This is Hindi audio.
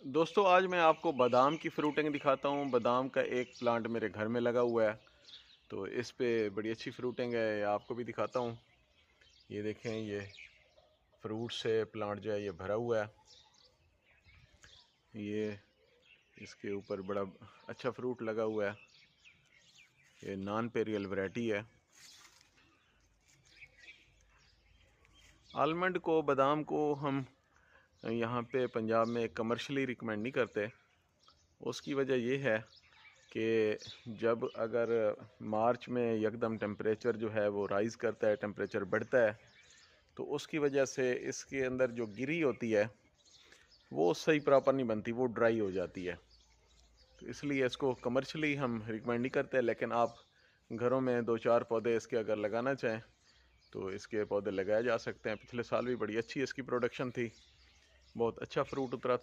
दोस्तों आज मैं आपको बादाम की फ्रूटिंग दिखाता हूँ। बादाम का एक प्लांट मेरे घर में लगा हुआ है, तो इस पे बड़ी अच्छी फ्रूटिंग है। ये आपको भी दिखाता हूँ। ये देखें, ये फ्रूट से प्लांट जो है ये भरा हुआ है। ये इसके ऊपर बड़ा अच्छा फ्रूट लगा हुआ है। ये नॉन पेरियल वैरायटी है। आलमंड को, बादाम को हम यहाँ पे पंजाब में कमर्शियली रिकमेंड नहीं करते। उसकी वजह ये है कि जब अगर मार्च में यकदम टेम्परेचर जो है वो राइज़ करता है, टेम्परेचर बढ़ता है, तो उसकी वजह से इसके अंदर जो गिरी होती है वो सही प्रॉपर नहीं बनती, वो ड्राई हो जाती है। तो इसलिए इसको कमर्शियली हम रिकमेंड नहीं करते। लेकिन आप घरों में 2-4 पौधे इसके अगर लगाना चाहें तो इसके पौधे लगाए जा सकते हैं। पिछले साल भी बड़ी अच्छी इसकी प्रोडक्शन थी, बहुत अच्छा फ्रूट उतरा था।